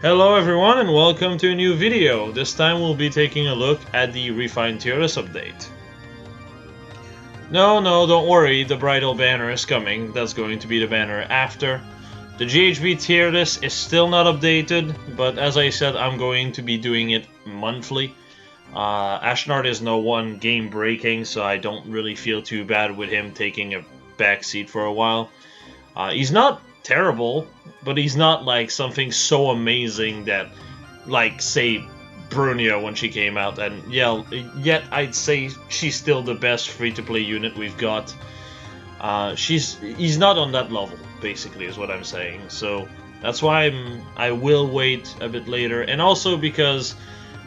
Hello everyone and welcome to a new video. This time we'll be taking a look at the Refined tier list update. No, don't worry, the bridal banner is coming. That's going to be the banner after. The GHB tier list is still not updated, but as I said, I'm going to be doing it monthly. Ashnard is no one game breaking, so I don't really feel too bad with him taking a backseat for a while. He's not terrible, but he's not like something so amazing that, like, say, Brunia when she came out, and yet I'd say she's still the best free-to-play unit we've got. He's not on that level, basically, is what I'm saying. So that's why I will wait a bit later, and also because,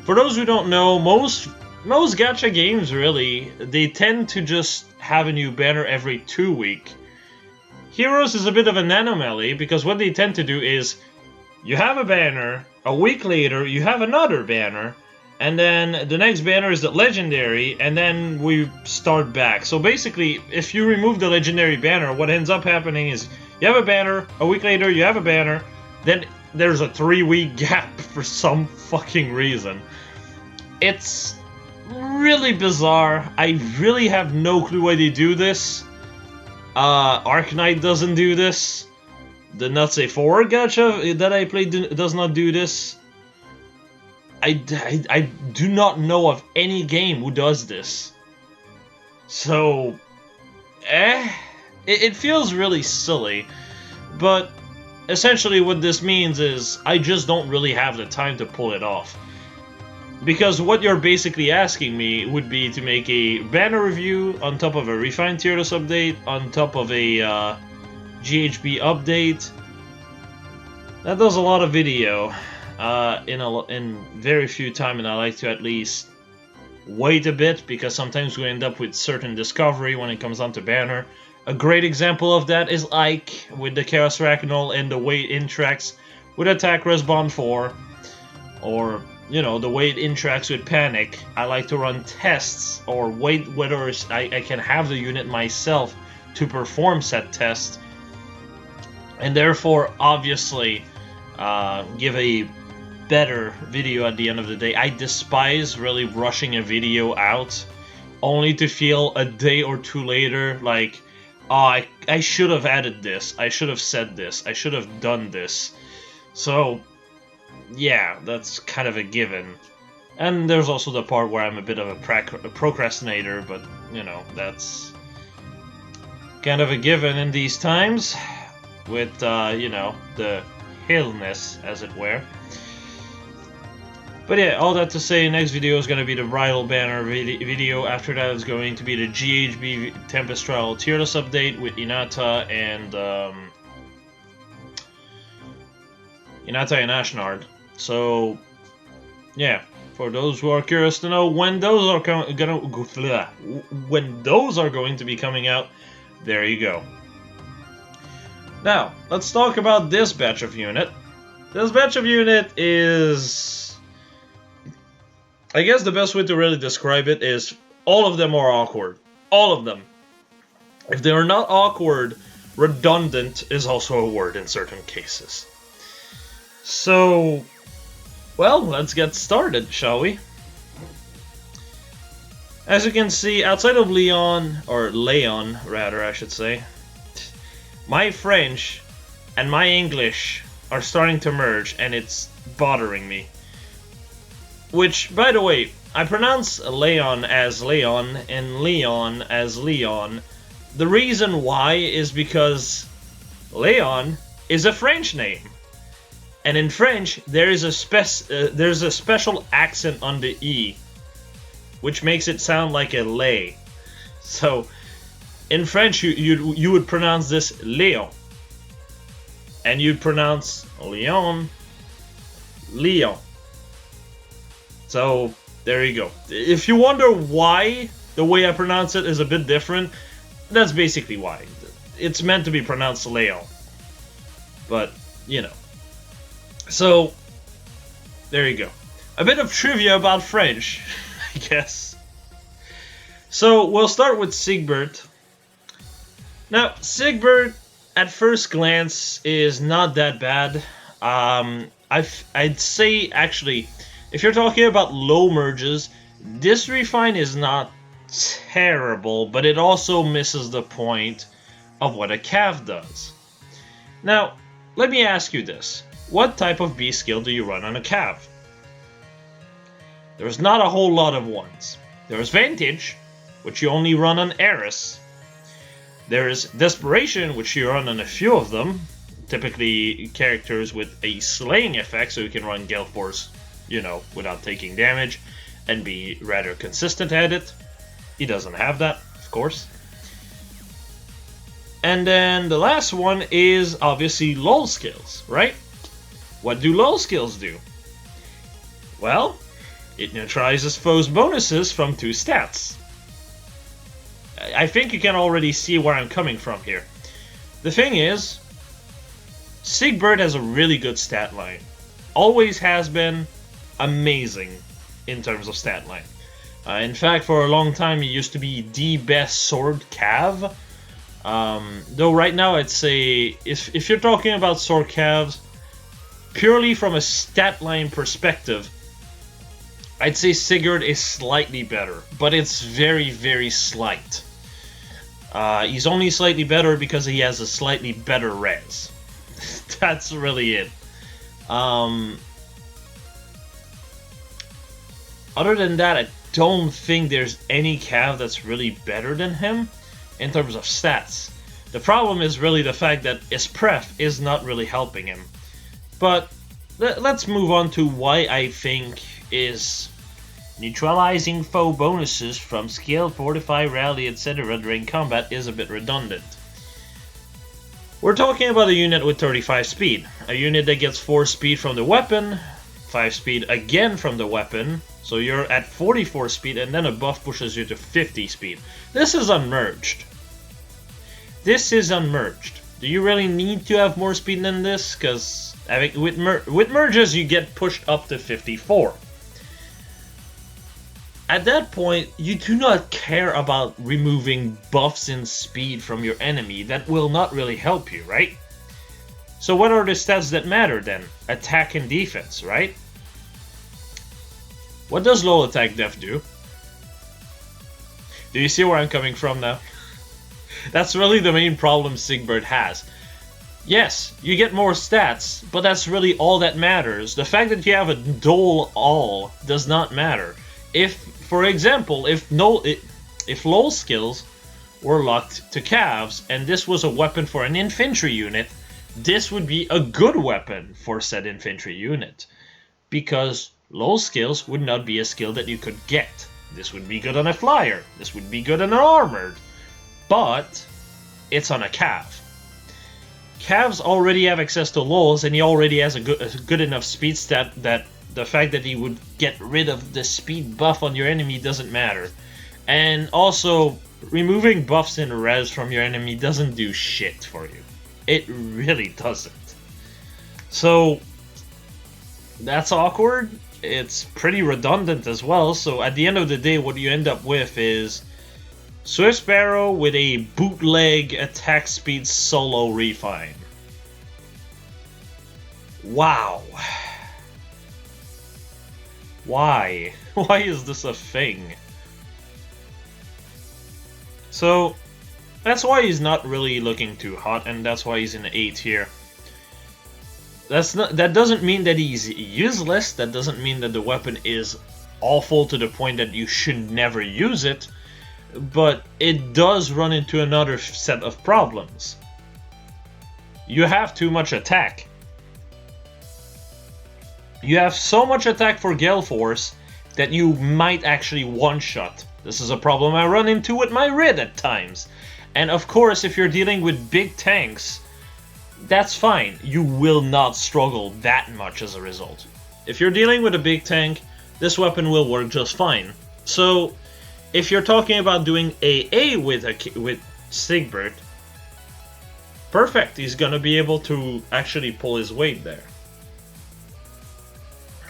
for those who don't know, most gacha games really, they tend to just have a new banner every 2 weeks. Heroes is a bit of an anomaly, because what they tend to do is, you have a banner, a week later you have another banner, and then the next banner is the legendary, and then we start back. So basically, if you remove the legendary banner, what ends up happening is, you have a banner, a week later you have a banner, then there's a 3-week gap for some fucking reason. It's really bizarre. I really have no clue why they do this. Arknight doesn't do this. The Not Safe For Work gacha that I played does not do this. I do not know of any game who does this. So, it feels really silly. But essentially what this means is I just don't really have the time to pull it off. Because what you're basically asking me would be to make a banner review on top of a Refined tier list update, on top of a GHB update. That does a lot of video in very few time, and I like to at least wait a bit, because sometimes we end up with certain discovery when it comes down to banner. A great example of that is like with the Chaos Rachinol and the way it interacts with Attack Respawn 4, or the way it interacts with Panic. I like to run tests or wait whether I can have the unit myself to perform said test, and therefore obviously give a better video at the end of the day. I despise really rushing a video out only to feel a day or two later like, oh, I should have added this, I should have said this, I should have done this. So yeah, that's kind of a given. And there's also the part where I'm a bit of a procrastinator, but, that's kind of a given in these times, with, the illness, as it were. But yeah, all that to say, next video is going to be the Bridal Banner video. After that is going to be the GHB Tempest Trial tier list update with Inata and Ashnard. So, yeah, for those who are curious to know when those are going to be coming out, there you go. Now, let's talk about this batch of unit. This batch of unit is, I guess the best way to really describe it is, all of them are awkward. All of them. If they are not awkward, redundant is also a word in certain cases. So, well, let's get started, shall we? As you can see, outside of Leon, rather, I should say, my French and my English are starting to merge, and it's bothering me. Which, by the way, I pronounce Leon as Leon and Leon as Leon. The reason why is because Leon is a French name. And in French, there is there's a special accent on the E, which makes it sound like a lay. So, in French, you would pronounce this Léon, and you'd pronounce Leon, Leon. So, there you go. If you wonder why the way I pronounce it is a bit different, that's basically why. It's meant to be pronounced Leon. But, So, there you go. A bit of trivia about French, I guess. So, we'll start with Seibert. Now, Seibert, at first glance, is not that bad. I'd say, actually, if you're talking about low merges, this refine is not terrible, but it also misses the point of what a cav does. Now, let me ask you this. What type of B skill do you run on a cav? There's not a whole lot of ones. There's Vantage, which you only run on Eris. There's Desperation, which you run on a few of them. Typically characters with a slaying effect, so you can run Gale Force, you know, without taking damage, and be rather consistent at it. He doesn't have that, of course. And then the last one is obviously lull skills, right? What do lull skills do? Well, it neutralizes foes' bonuses from 2 stats. I think you can already see where I'm coming from here. The thing is, Seibert has a really good stat line. Always has been amazing in terms of stat line. In fact, for a long time, he used to be the best sword cav. Though right now, I'd say, if you're talking about sword cavs, purely from a stat line perspective, I'd say Sigurd is slightly better, but it's very, very slight. He's only slightly better because he has a slightly better res. That's really it. Other than that, I don't think there's any cav that's really better than him in terms of stats. The problem is really the fact that his pref is not really helping him. But let's move on to why I think is neutralizing foe bonuses from skill, fortify, rally, etc. during combat is a bit redundant. We're talking about a unit with 35 speed, a unit that gets 4 speed from the weapon, 5 speed again from the weapon, so you're at 44 speed, and then a buff pushes you to 50 speed. This is unmerged. This is unmerged. Do you really need to have more speed than this? Because with merges you get pushed up to 54. At that point, you do not care about removing buffs in speed from your enemy. That will not really help you, right? So what are the stats that matter then? Attack and defense, right? What does low attack def do? Do you see where I'm coming from now? That's really the main problem Seibert has. Yes, you get more stats, but that's really all that matters. The fact that you have a dual all does not matter. If, for example, if lull skills were locked to calves, and this was a weapon for an infantry unit, this would be a good weapon for said infantry unit. Because lull skills would not be a skill that you could get. This would be good on a flyer, this would be good on an armored, but it's on a cav. Cavs already have access to lulls, and he already has a good enough speed stat that the fact that he would get rid of the speed buff on your enemy doesn't matter. And also, removing buffs in res from your enemy doesn't do shit for you. It really doesn't. So, that's awkward. It's pretty redundant as well, so at the end of the day, what you end up with is Swift Sparrow with a bootleg attack speed solo refine. Wow. Why? Why is this a thing? So, that's why he's not really looking too hot, and that's why he's in 8 here. That doesn't mean that he's useless, that doesn't mean that the weapon is awful to the point that you should never use it, but it does run into another set of problems. You have too much attack. You have so much attack for Gale Force that you might actually one-shot. This is a problem I run into with my Rid at times. And of course, if you're dealing with big tanks, that's fine. You will not struggle that much as a result. If you're dealing with a big tank, this weapon will work just fine. So, if you're talking about doing AA with Seibert, perfect. He's gonna be able to actually pull his weight there.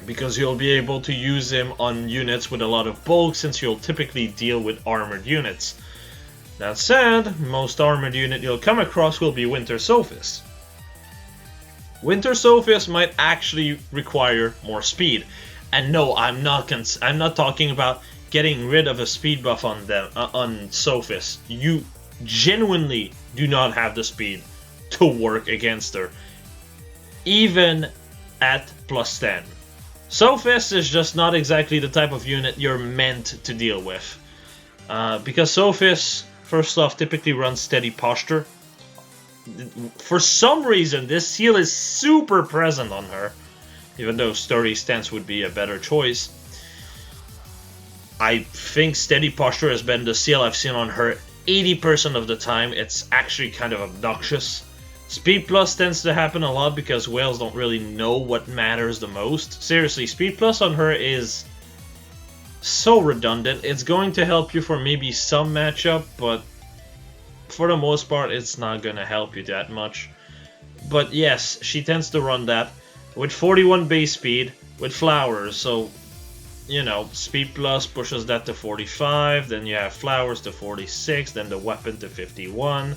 Because you'll be able to use him on units with a lot of bulk, since you'll typically deal with armored units. That said, most armored unit you'll come across will be Winter Sophist. Winter Sophists might actually require more speed. And no, I'm not talking about getting rid of a speed buff on them on Sophists. You genuinely do not have the speed to work against her, even at plus 10. Sophist is just not exactly the type of unit you're meant to deal with. Because Sophist, first off, typically runs steady posture. For some reason, this seal is super present on her, even though sturdy stance would be a better choice. I think steady posture has been the seal I've seen on her 80% of the time. It's actually kind of obnoxious. Speed plus tends to happen a lot because whales don't really know what matters the most. Seriously, speed plus on her is so redundant. It's going to help you for maybe some matchup, but for the most part, it's not going to help you that much. But yes, she tends to run that with 41 base speed with flowers. So, you know, speed plus pushes that to 45. Then you have flowers to 46. Then the weapon to 51.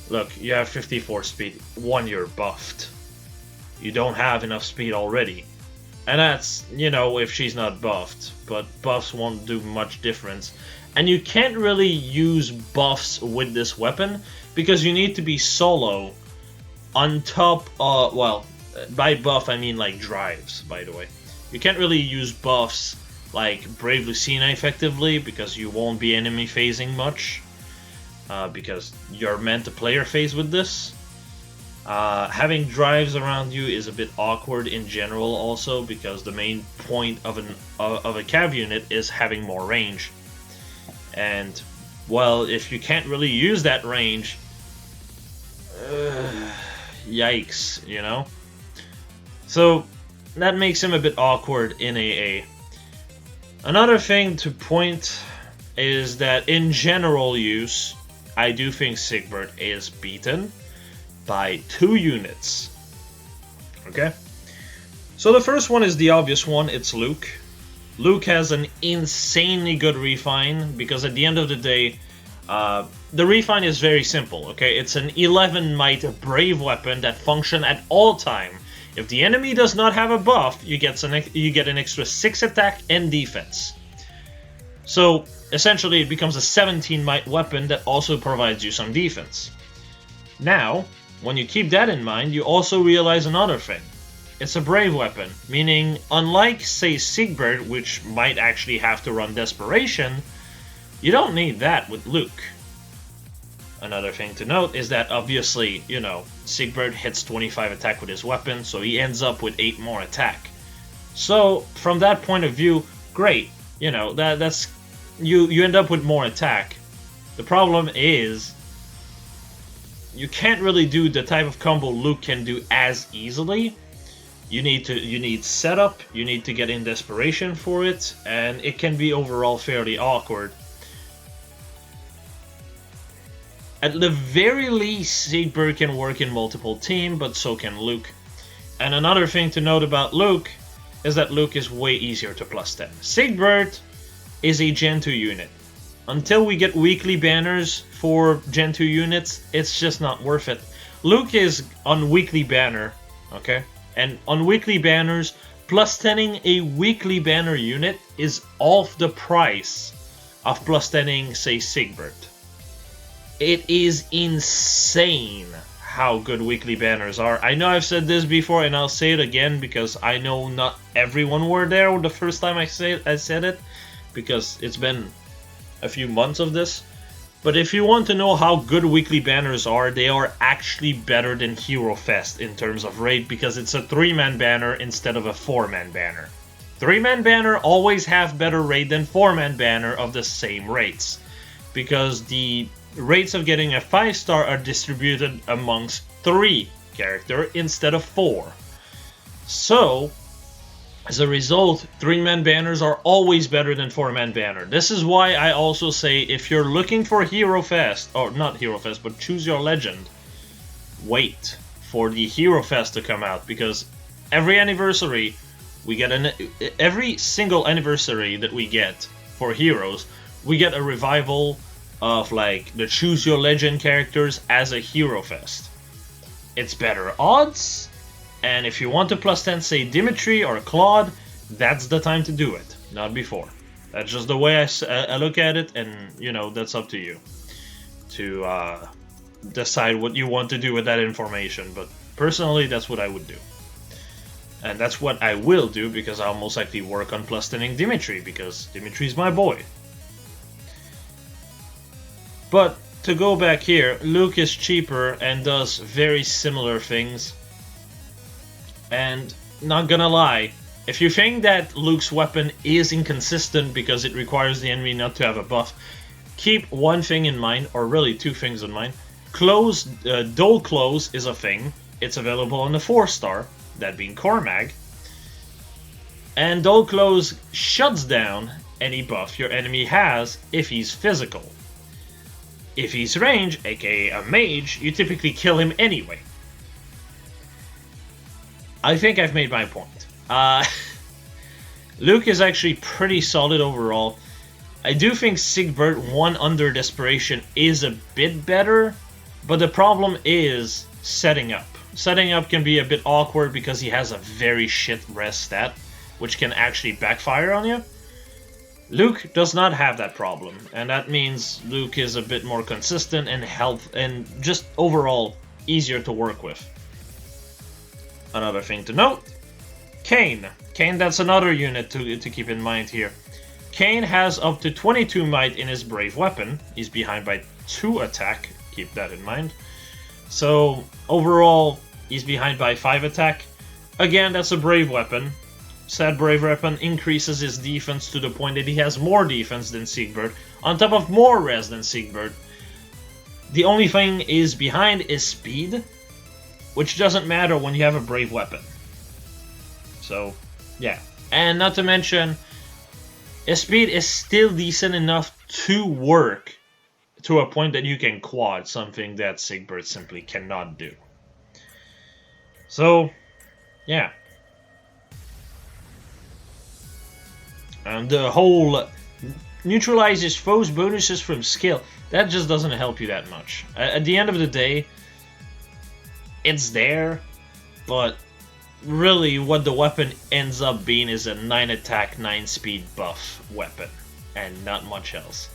Look, you have 54 speed. One, you're buffed. You don't have enough speed already. And that's, you know, if she's not buffed. But buffs won't do much difference. And you can't really use buffs with this weapon because you need to be solo on top of, well, by buff I mean like drives, by the way. You can't really use buffs like Brave Lucina effectively because you won't be enemy phasing much. Because you're meant to player phase with this. Having drives around you is a bit awkward in general also because the main point of a cav unit is having more range. And, well, if you can't really use that range, yikes, you know? So, that makes him a bit awkward in AA. Another thing to point is that in general use, I do think Seibert is beaten by 2 units. Okay? So the first one is the obvious one, it's Luke. Luke has an insanely good refine because at the end of the day, the refine is very simple, okay? It's an 11 might brave weapon that function at all time. If the enemy does not have a buff, you get an extra 6 attack and defense. So essentially it becomes a 17 might weapon that also provides you some defense. Now, when you keep that in mind, you also realize another thing. It's a brave weapon, meaning unlike, say, Seibert, which might actually have to run Desperation, you don't need that with Luke. Another thing to note is that obviously, you know, Seibert hits 25 attack with his weapon, so he ends up with 8 more attack. So, from that point of view, great. You know, that's you end up with more attack. The problem is you can't really do the type of combo Luke can do as easily. You need setup, you need to get in Desperation for it, and it can be overall fairly awkward. At the very least, Seibert can work in multiple teams, but so can Luke. And another thing to note about Luke is that Luke is way easier to plus 10. Seibert is a Gen 2 unit. Until we get weekly banners for Gen 2 units, it's just not worth it. Luke is on weekly banner, okay? And on weekly banners, plus 10ing a weekly banner unit is half the price of plus 10ing, say, Seibert. It is insane how good weekly banners are. I know I've said this before and I'll say it again because I know not everyone were there the first time I said it because it's been a few months of this. But if you want to know how good weekly banners are, they are actually better than Hero Fest in terms of raid because it's a 3-man banner instead of a 4-man banner. 3-man banner always have better raid than 4-man banner of the same rates because the rates of getting a 5-star are distributed amongst 3 characters instead of 4. So, as a result, 3-man banners are always better than 4-man banner. This is why I also say if you're looking for Hero Fest, or not Hero Fest, but Choose Your Legend, wait for the Hero Fest to come out because every anniversary we get every single anniversary that we get for heroes, we get a revival of like the Choose Your Legend characters as a Hero Fest. it's better odds, and if you want to plus 10, say Dimitri or Claude, that's the time to do it, not before. That's just the way I look at it, and, you know, that's up to you to decide what you want to do with that information, but personally, that's what I would do. And that's what I will do, because I'll most likely work on plus 10ing Dimitri, because Dimitri's my boy. But to go back here, Luke is cheaper and does very similar things. And not gonna lie, if you think that Luke's weapon is inconsistent because it requires the enemy not to have a buff, keep one thing in mind, or really two things in mind. Dual Close is a thing. It's available on the 4-star, that being Cormag. And Dual Close shuts down any buff your enemy has if he's physical. If he's range, aka a mage, you typically kill him anyway. I think I've made my point. Luke is actually pretty solid overall. I do think Seibert 1 under Desperation is a bit better, but the problem is setting up. Setting up can be a bit awkward because he has a very shit rest stat, which can actually backfire on you. Luke does not have that problem, and that means Luke is a bit more consistent and health and just overall easier to work with. Another thing to note, Kain. Kain, that's another unit to keep in mind here. Kain has up to 22 might in his brave weapon. He's behind by 2 attack, keep that in mind. So overall, he's behind by 5 attack. Again, that's a brave weapon. Said brave weapon increases his defense to the point that he has more defense than Seibert, on top of more res than Seibert. The only thing is behind is speed, which doesn't matter when you have a brave weapon. So, yeah. And not to mention, his speed is still decent enough to work to a point that you can quad, something that Seibert simply cannot do. So, yeah. And the whole neutralizes foes bonuses from skill, that just doesn't help you that much. At the end of the day, it's there, but really what the weapon ends up being is a 9 attack, 9 speed buff weapon, and not much else.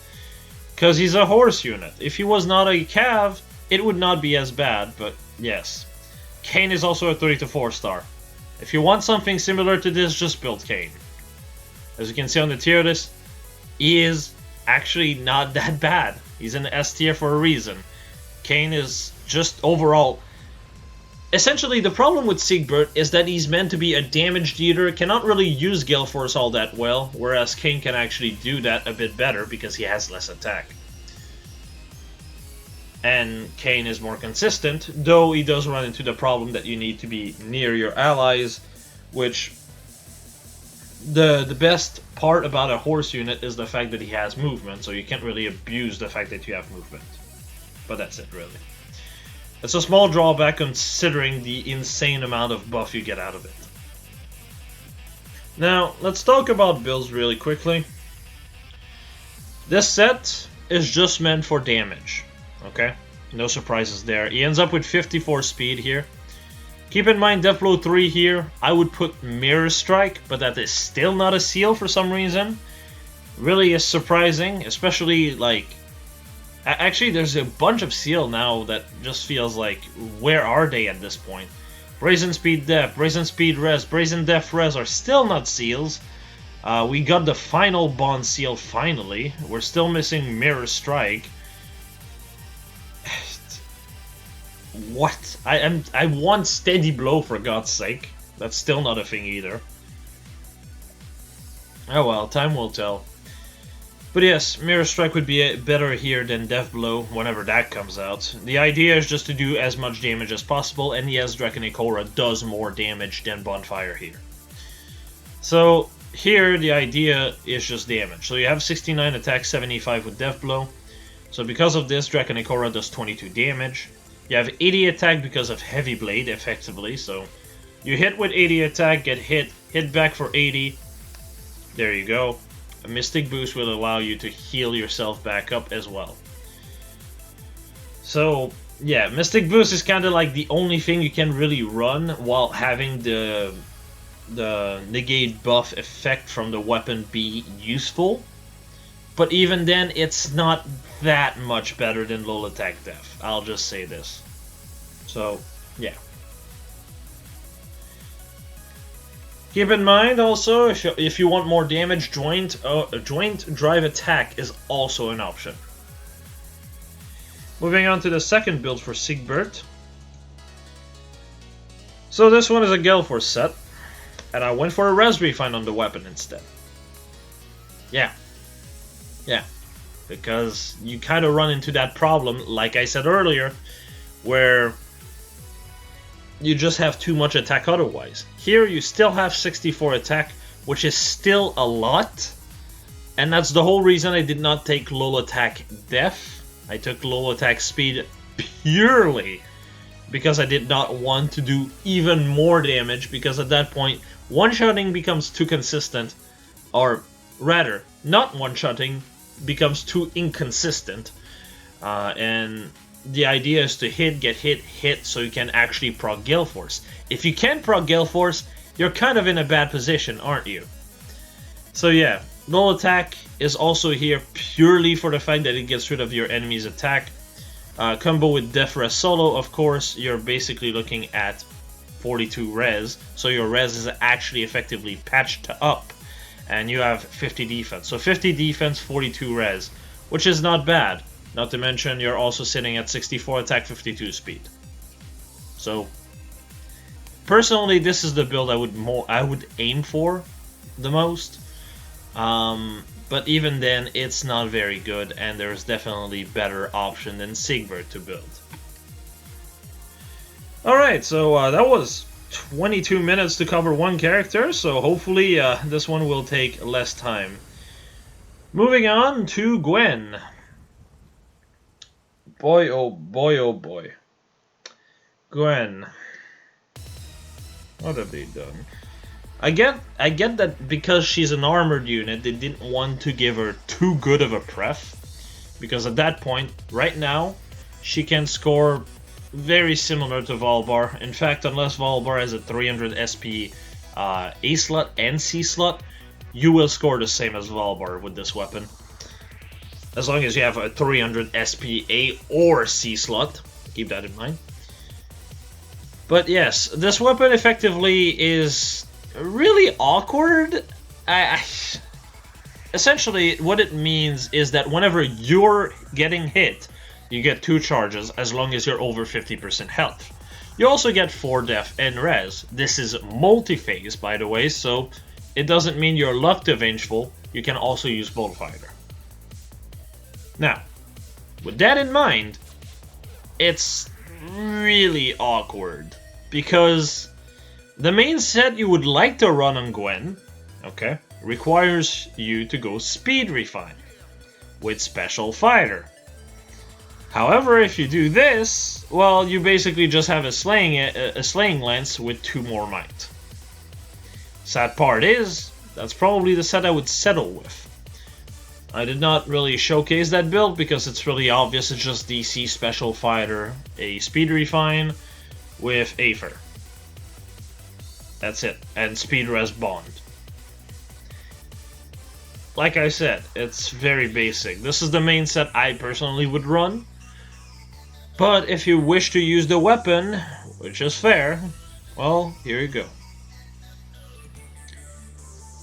Because he's a horse unit. If he was not a cav, it would not be as bad, but yes. Kain is also a 3 to 4 star. If you want something similar to this, just build Kain. As you can see on the tier list, he is actually not that bad. He's in the S tier for a reason. Kain is just overall... Essentially, the problem with Seibert is that he's meant to be a damage dealer, cannot really use Gale Force all that well, whereas Kain can actually do that a bit better because he has less attack. And Kain is more consistent, though he does run into the problem that you need to be near your allies, which... The best part about a horse unit is the fact that he has movement, so you can't really abuse the fact that you have movement. But that's it, really. It's a small drawback considering the insane amount of buff you get out of it. Now, let's talk about builds really quickly. This set is just meant for damage, okay? No surprises there. He ends up with 54 speed here. Keep in mind, Death Blow 3 here, I would put Mirror Strike, but that is still not a seal for some reason. Really is surprising, especially, like... Actually, there's a bunch of seal now that just feels like, where are they at this point? Brazen Speed Def, Brazen Speed Res, Brazen Def Res are still not seals. We got the final Bond seal finally. We're still missing Mirror Strike. What? I want Steady Blow, for God's sake. That's still not a thing either. Oh well, time will tell. But yes, Mirror Strike would be better here than Death Blow whenever that comes out. The idea is just to do as much damage as possible, and yes, Draconic Aura does more damage than Bonfire here. So here the idea is just damage. So you have 69 attack, 75 with Death Blow. So because of this, Draconic Aura does 22 damage. You have 80 attack because of Heavy Blade, effectively, so you hit with 80 attack, get hit back for 80, there you go. A Mystic Boost will allow you to heal yourself back up as well. So, yeah, Mystic Boost is kind of like the only thing you can really run while having the negate buff effect from the weapon be useful. But even then, it's not that much better than low attack def. I'll just say this. So, yeah. Keep in mind also, if you want more damage, joint drive attack is also an option. Moving on to the second build for Seibert. So this one is a Gelforce set, and I went for a Res Refine on the weapon instead. Yeah, because you kind of run into that problem, like I said earlier, where you just have too much attack otherwise. Here you still have 64 attack, which is still a lot, and that's the whole reason I did not take low attack def. I took low attack speed purely because I did not want to do even more damage, because at that point one-shotting becomes too consistent, or rather, not one-shotting becomes too inconsistent, and the idea is to hit, get hit, hit, so you can actually proc Gale Force. If you can't proc Gale Force, you're kind of in a bad position, aren't you? So yeah, low attack is also here purely for the fact that it gets rid of your enemy's attack. Combo with Def Res Solo, of course, you're basically looking at 42 res, so your res is actually effectively patched up, and you have 50 defense. So 50 defense, 42 res, which is not bad. Not to mention, you're also sitting at 64 attack, 52 speed. So, personally, this is the build I would aim for the most. But even then, it's not very good, and there's definitely better option than Seibert to build. Alright, so that was 22 minutes to cover one character, so hopefully this one will take less time. Moving on to Gwen. Boy, oh boy, oh boy. Gwen. What have they done? I get that because she's an armored unit, they didn't want to give her too good of a pref. Because at that point, right now, she can score very similar to Valbar. In fact, unless Valbar has a 300 SP A slot and C slot, you will score the same as Valbar with this weapon. As long as you have a 300 SP A or C slot. Keep that in mind. But yes, this weapon effectively is really awkward. Essentially, what it means is that whenever you're getting hit, you get 2 charges as long as you're over 50% health. You also get 4 def and res. This is multi-phase, by the way, so it doesn't mean you're locked to Vengeful. You can also use Bullfighter. Now, with that in mind, it's really awkward, because the main set you would like to run on Gwen, okay, requires you to go Speed Refine with Special Fighter. However, if you do this, well, you basically just have a slaying lance with 2 more might. Sad part is, that's probably the set I would settle with. I did not really showcase that build because it's really obvious. It's just DC Special Fighter, a Speed Refine with Aether. That's it. And Speed Res Bond. Like I said, it's very basic. This is the main set I personally would run. But if you wish to use the weapon, which is fair, well, here you go.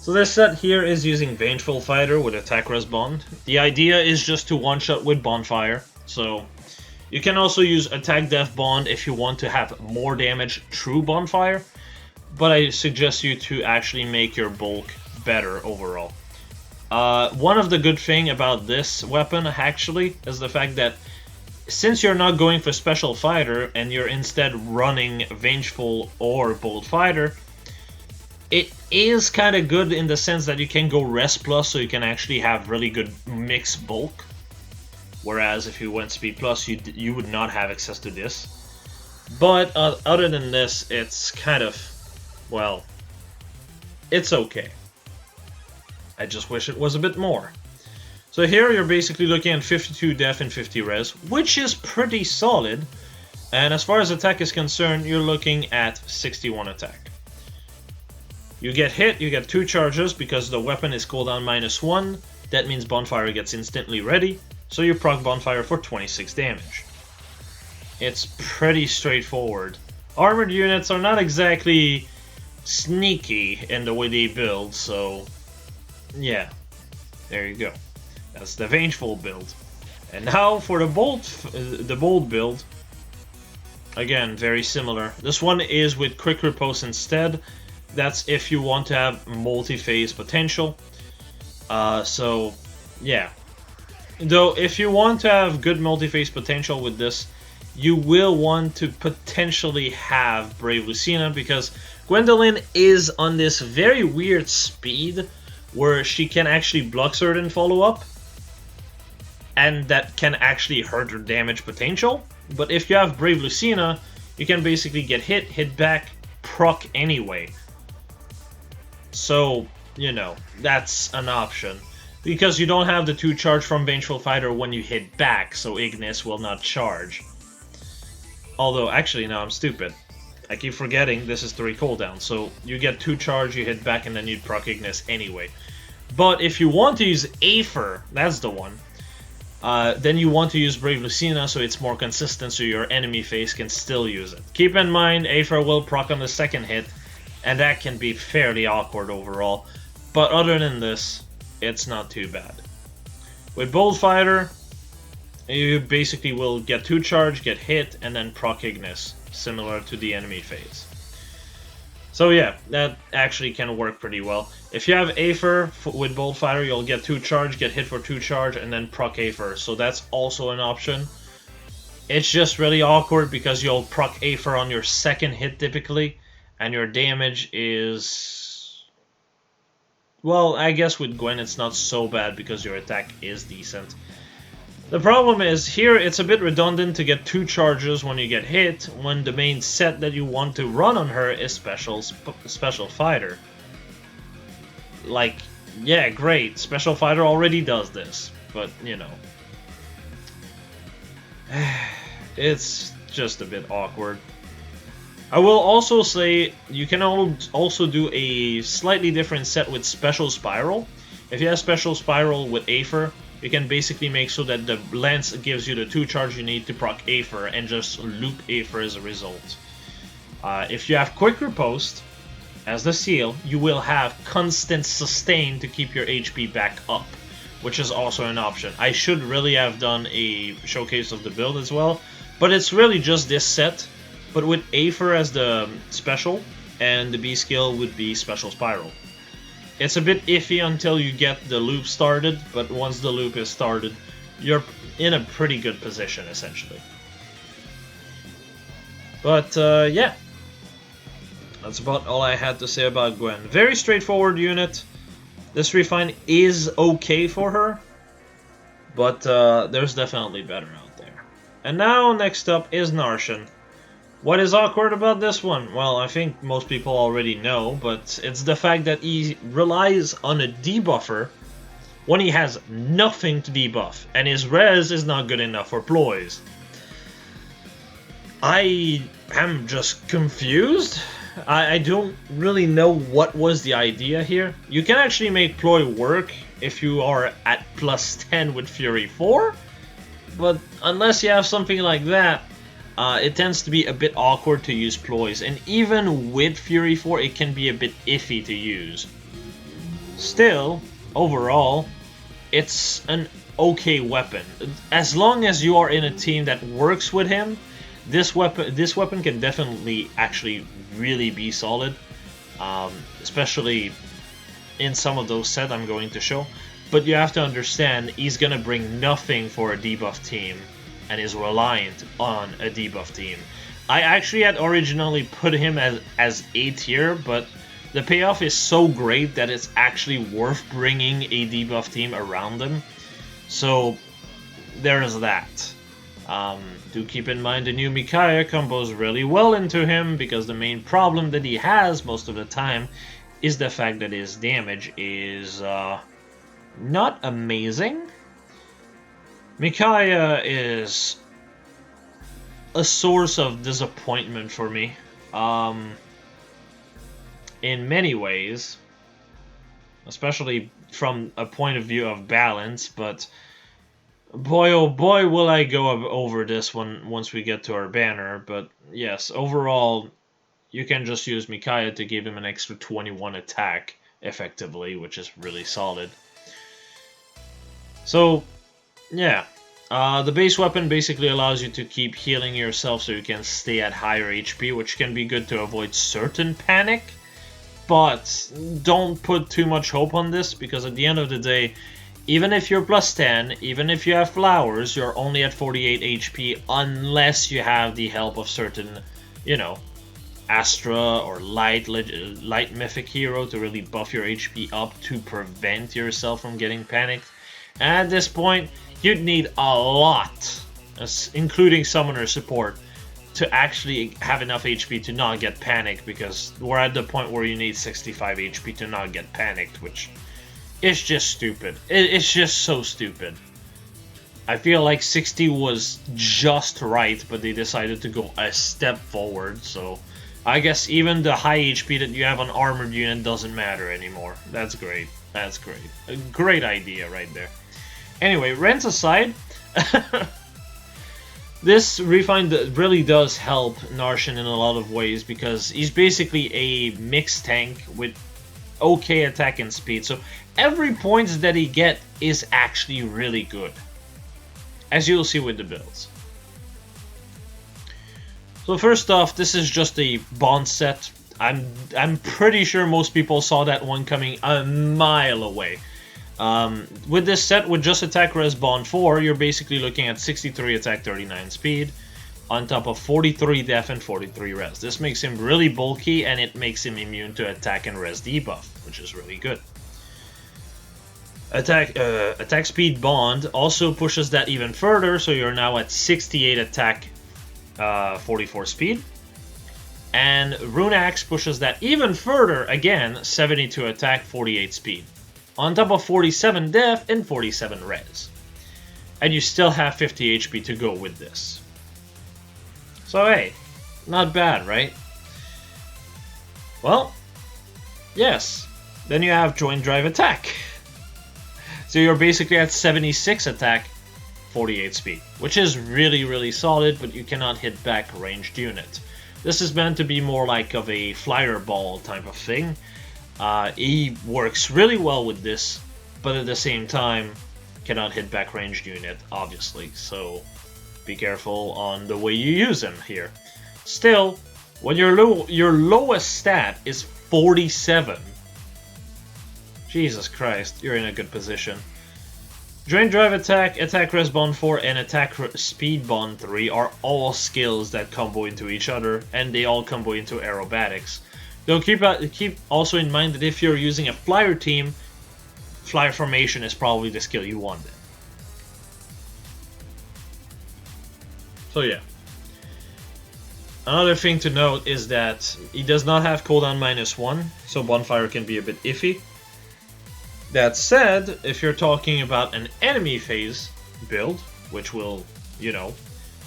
So this set here is using Vengeful Fighter with Attack Res Bond. The idea is just to one-shot with Bonfire. So you can also use Attack Def Bond if you want to have more damage through Bonfire. But I suggest you to actually make your bulk better overall. One of the good thing about this weapon actually is the fact that since you're not going for Special Fighter and you're instead running Vengeful or Bold Fighter, it is kind of good in the sense that you can go Res Plus, so you can actually have really good mixed bulk. Whereas if you went Speed Plus, you would not have access to this. But other than this, it's kind of, well, it's okay. I just wish it was a bit more. So here you're basically looking at 52 def and 50 res, which is pretty solid. And as far as attack is concerned, you're looking at 61 attack. You get hit, you get 2 charges because the weapon is cooldown -1. That means Bonfire gets instantly ready, so you proc Bonfire for 26 damage. It's pretty straightforward. Armored units are not exactly sneaky in the way they build, so yeah, there you go. That's the Vengeful build. And now for the bold build. Again, very similar. This one is with Quick Riposte instead. That's if you want to have multi-phase potential. So, yeah. Though, if you want to have good multi-phase potential with this, you will want to potentially have Brave Lucina, because Gwendolyn is on this very weird speed where she can actually block certain follow-up, and that can actually hurt her damage potential. But if you have Brave Lucina, you can basically get hit back, proc anyway. So, you know, that's an option. Because you don't have the 2 charge from Vengeful Fighter when you hit back, so Ignis will not charge. Although, actually, no, I'm stupid. I keep forgetting this is 3 cooldown, so you get 2 charge, you hit back, and then you proc Ignis anyway. But if you want to use Aether, that's the one, then you want to use Brave Lucina so it's more consistent so your enemy face can still use it. Keep in mind, Aether will proc on the second hit, and that can be fairly awkward overall. But other than this, it's not too bad. With Bold Fighter, you basically will get 2 charge, get hit, and then proc Ignis, similar to the enemy phase. So yeah, that actually can work pretty well. If you have Aether with Bold Fighter, you'll get 2 charge, get hit for 2 charge, and then proc Aether, so that's also an option. It's just really awkward because you'll proc Aether on your second hit typically, and your damage is... well, I guess with Gwen it's not so bad because your attack is decent. The problem is, here it's a bit redundant to get 2 charges when you get hit, when the main set that you want to run on her is Special Fighter. Like, yeah, great, Special Fighter already does this, but, you know. It's just a bit awkward. I will also say, you can also do a slightly different set with Special Spiral. If you have Special Spiral with Aether, you can basically make so that the Lance gives you the 2 charge you need to proc Aether and just loop Aether as a result. If you have Quick Riposte as the seal, you will have constant sustain to keep your HP back up, which is also an option. I should really have done a showcase of the build as well, but it's really just this set, but with Aether as the special, and the B skill would be Special Spiral. It's a bit iffy until you get the loop started, but once the loop is started, you're in a pretty good position, essentially. But, yeah. That's about all I had to say about Gwen. Very straightforward unit. This refine is okay for her, but there's definitely better out there. And now, next up is Narshan. What is awkward about this one? Well, I think most people already know, but it's the fact that he relies on a debuffer when he has nothing to debuff, and his res is not good enough for ploys. I am just confused. I don't really know what was the idea here. You can actually make ploy work if you are at +10 with Fury 4, but unless you have something like that, it tends to be a bit awkward to use ploys, and even with Fury 4 it can be a bit iffy to use. Still, overall, it's an okay weapon. As long as you are in a team that works with him, this weapon can definitely actually really be solid, especially in some of those sets I'm going to show. But you have to understand, he's gonna bring nothing for a debuff team, and is reliant on a debuff team. I actually had originally put him as A tier, but the payoff is so great that it's actually worth bringing a debuff team around him. So there's that. Do keep in mind the new Micaiah combos really well into him, because the main problem that he has most of the time is the fact that his damage is not amazing. Micaiah is a source of disappointment for me. In many ways, especially from a point of view of balance, but boy oh boy will I go over this one once we get to our banner. But yes, overall, you can just use Micaiah to give him an extra 21 attack effectively, which is really solid. So, yeah. The base weapon basically allows you to keep healing yourself so you can stay at higher HP, which can be good to avoid certain panic. But don't put too much hope on this, because at the end of the day, even if you're plus 10, even if you have flowers, you're only at 48 HP unless you have the help of certain, you know, Astra or light mythic hero to really buff your HP up to prevent yourself from getting panicked. And at this point, you'd need a lot, including summoner support, to actually have enough HP to not get panicked, because we're at the point where you need 65 HP to not get panicked, which is just stupid. It's just so stupid. I feel like 60 was just right, but they decided to go a step forward, so I guess even the high HP that you have on armored unit doesn't matter anymore. That's great. That's great. A great idea right there. Anyway, rents aside, this refine really does help Narshan in a lot of ways, because he's basically a mixed tank with okay attack and speed. So every point that he gets is actually really good, as you'll see with the builds. So first off, this is just a bond set. I'm pretty sure most people saw that one coming a mile away. With this set, with just attack res bond 4, you're basically looking at 63 attack, 39 speed, on top of 43 def and 43 res. This makes him really bulky, and it makes him immune to attack and res debuff, which is really good. Attack speed bond also pushes that even further, so you're now at 68 attack, 44 speed. And Rune Axe pushes that even further, again, 72 attack, 48 speed. On top of 47 def and 47 res. And you still have 50 HP to go with this. So hey, not bad, right? Well, yes. Then you have Joint Drive Attack. So you're basically at 76 attack, 48 speed. Which is really, really solid, but you cannot hit back ranged unit. This is meant to be more like of a flyer ball type of thing. He works really well with this, but at the same time cannot hit back ranged unit, obviously, so be careful on the way you use him here. Still, when your lowest stat is 47, Jesus Christ, you're in a good position. Drain Drive Attack, Attack Res Bond 4, and Attack Speed Bond 3 are all skills that combo into each other, and they all combo into aerobatics. Though keep also in mind that if you're using a flyer team, flyer formation is probably the skill you want then. So yeah. Another thing to note is that he does not have cooldown -1, so bonfire can be a bit iffy. That said, if you're talking about an enemy phase build, which will, you know,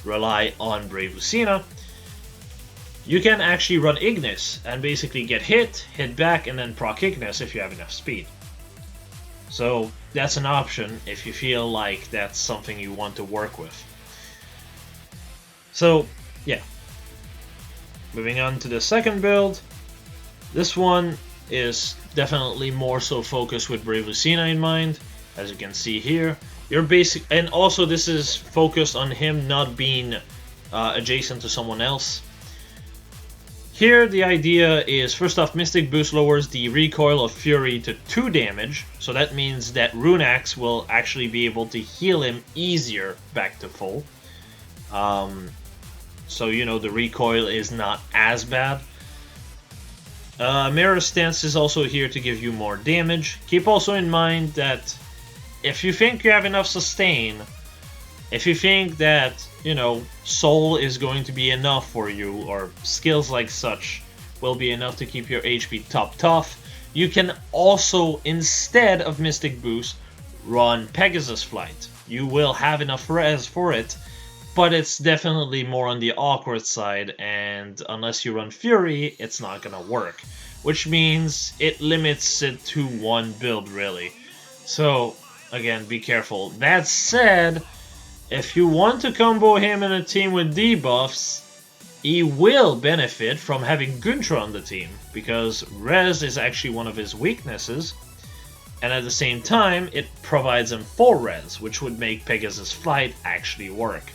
rely on Brave Lucina, you can actually run Ignis and basically get hit back, and then proc Ignis if you have enough speed. So that's an option if you feel like that's something you want to work with. So yeah. Moving on to the second build. This one is definitely more so focused with Brave Lucina in mind, as you can see here. And also this is focused on him not being adjacent to someone else. Here, the idea is, first off, Mystic Boost lowers the recoil of Fury to 2 damage, so that means that Rune Axe will actually be able to heal him easier back to full. So, you know, the recoil is not as bad. Mirror Stance is also here to give you more damage. Keep also in mind that if you think you have enough sustain, if you think that, you know, Soul is going to be enough for you, or skills like such will be enough to keep your HP top tough, you can also, instead of Mystic Boost, run Pegasus Flight. you will have enough res for it, but it's definitely more on the awkward side, and unless you run Fury, it's not gonna work. Which means it limits it to one build, really. So, again, be careful. That said, if you want to combo him in a team with debuffs, he will benefit from having Guntra on the team, because res is actually one of his weaknesses, and at the same time, it provides him 4 res, which would make Pegasus Flight actually work.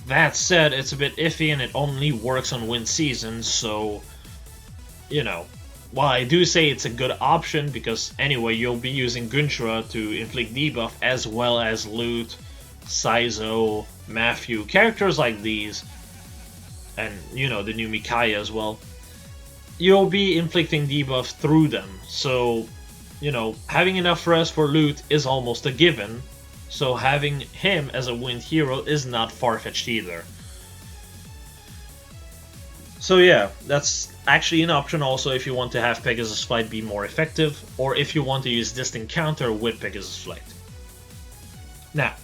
That said, it's a bit iffy and it only works on win seasons, so, you know, while I do say it's a good option, because anyway, you'll be using Guntra to inflict debuff as well as loot Saizo, Matthew, characters like these, and, you know, the new Micaiah as well, you'll be inflicting debuff through them, so, you know, having enough res for loot is almost a given, so having him as a wind hero is not far-fetched either. So yeah, that's actually an option also if you want to have Pegasus Flight be more effective, or if you want to use Distant Counter with Pegasus Flight. Now,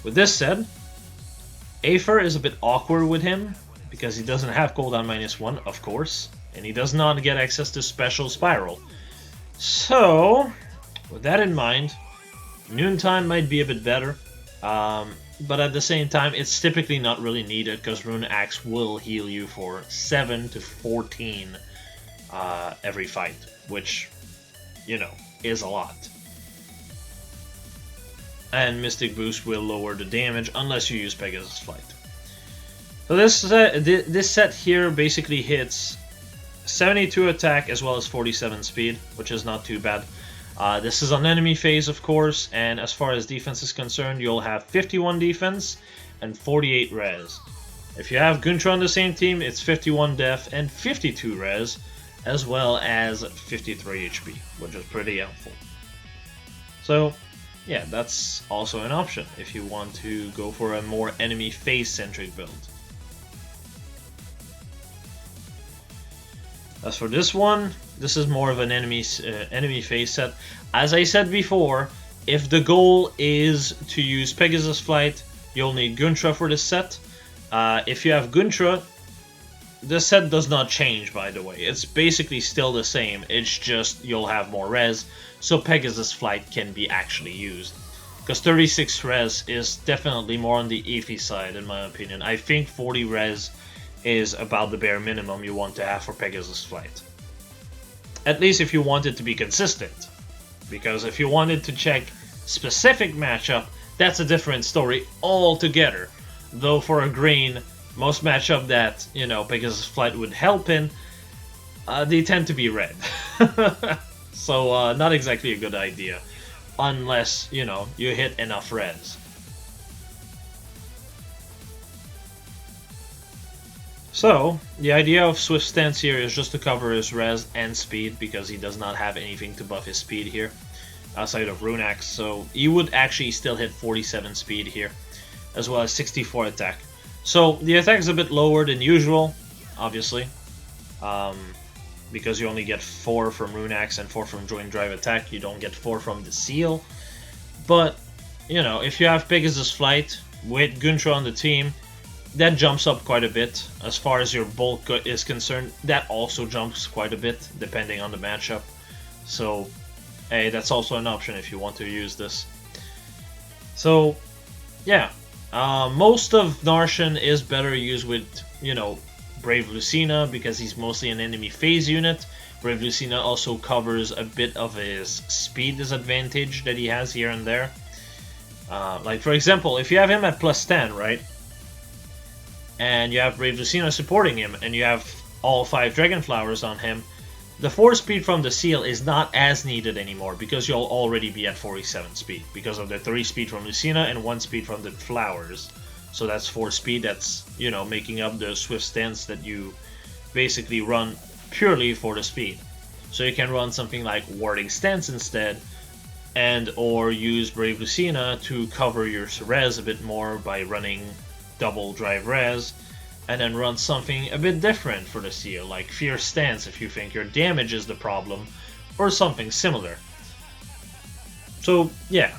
with this said, Aether is a bit awkward with him, because he doesn't have cooldown -1, of course, and he does not get access to Special Spiral. So, with that in mind, Noontime might be a bit better, but at the same time, it's typically not really needed, because Rune Axe will heal you for 7 to 14 every fight, which, you know, is a lot. And Mystic Boost will lower the damage unless you use Pegasus Flight. So this set here basically hits 72 attack as well as 47 speed, which is not too bad. This is on enemy phase, of course, and as far as defense is concerned, you'll have 51 defense and 48 res. If you have Guntra on the same team, it's 51 def and 52 res, as well as 53 HP, which is pretty helpful. So, yeah, that's also an option if you want to go for a more enemy phase-centric build. As for this one, this is more of an enemy phase set. As I said before, if the goal is to use Pegasus Flight, you'll need Guntra for this set. If you have Guntra, the set does not change, by the way. It's basically still the same, it's just you'll have more res, so Pegasus Flight can be actually used. Because 36 res is definitely more on the iffy side, in my opinion. I think 40 res is about the bare minimum you want to have for Pegasus Flight. At least if you want it to be consistent. Because if you wanted to check specific matchup, that's a different story altogether. Though for a green, most matchup that, you know, Pegasus Flight would help in, they tend to be red. So not exactly a good idea. Unless, you know, you hit enough res. So, the idea of Swift Stance here is just to cover his res and speed, because he does not have anything to buff his speed here, outside of Rune Axe, so he would actually still hit 47 speed here, as well as 64 attack. So, the attack is a bit lower than usual, obviously, because you only get 4 from Rune Axe and 4 from Joint Drive Attack, you don't get 4 from the Seal. But, you know, if you have Pegasus Flight with Guntra on the team, that jumps up quite a bit. As far as your bulk is concerned, that also jumps quite a bit, depending on the matchup. So, hey, that's also an option if you want to use this. So, yeah. Most of Narshan is better used with, you know, Brave Lucina, because he's mostly an enemy phase unit. Brave Lucina also covers a bit of his speed disadvantage that he has here and there. Like, for example, if you have him at plus 10, right? And you have Brave Lucina supporting him, and you have all 5 Dragon Flowers on him, the 4 speed from the Seal is not as needed anymore, because you'll already be at 47 speed, because of the 3 speed from Lucina and 1 speed from the Flowers. So that's 4 speed, that's, you know, making up the Swift Stance that you basically run purely for the speed. So you can run something like Warding Stance instead, and or use Brave Lucina to cover your res a bit more by running double drive res, and then run something a bit different for the Seal, like Fierce Stance if you think your damage is the problem, or something similar. So yeah,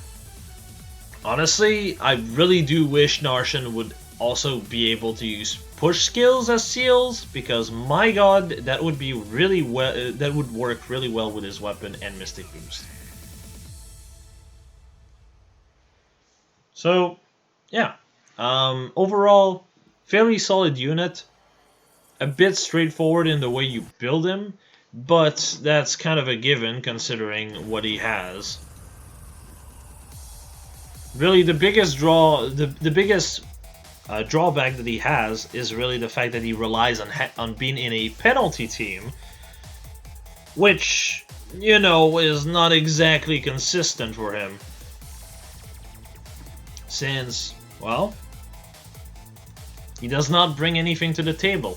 Honestly, I really do wish Narshan would also be able to use push skills as seals, because my god, that would be really well. That would work really well with his weapon and Mystic Boost. So, yeah. Overall, fairly solid unit. A bit straightforward in the way you build him, but that's kind of a given considering what he has. Really, the biggest drawback that he has is really the fact that he relies on being in a penalty team, which, you know, is not exactly consistent for him. Since, well, he does not bring anything to the table.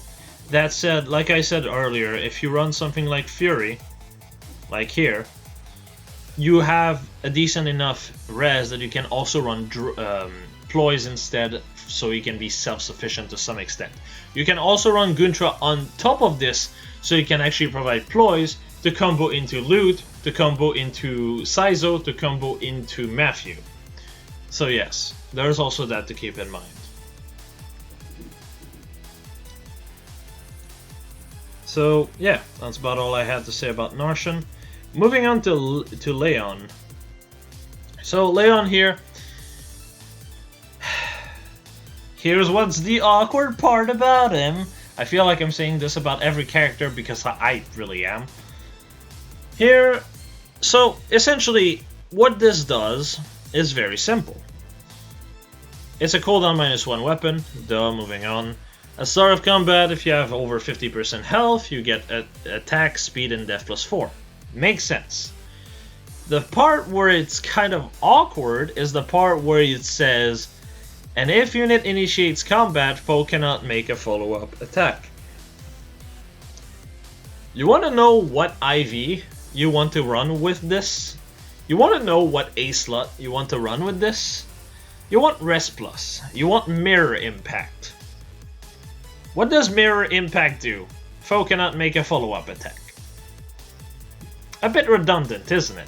That said, like I said earlier, if you run something like Fury, like here, you have a decent enough res that you can also run ploys instead, so you can be self-sufficient to some extent. You can also run Guntra on top of this, so you can actually provide ploys to combo into Loot, to combo into Saizo, to combo into Matthew. So yes, there's also that to keep in mind. So yeah, that's about all I had to say about Narshan. Moving on to Leon. So Leon here. Here's what's the awkward part about him. I feel like I'm saying this about every character because I really am. Here, so essentially what this does is very simple. It's a cooldown -1 weapon. Duh, moving on. A Seraph Combat, if you have over 50% health, you get attack, speed, and death +4. Makes sense. The part where it's kind of awkward is the part where it says, and if unit initiates combat, foe cannot make a follow-up attack. You want to know what IV you want to run with this? You want to know what A slot you want to run with this? You want Res Plus. You want Mirror Impact. What does Mirror Impact do? Foe cannot make a follow-up attack. A bit redundant, isn't it?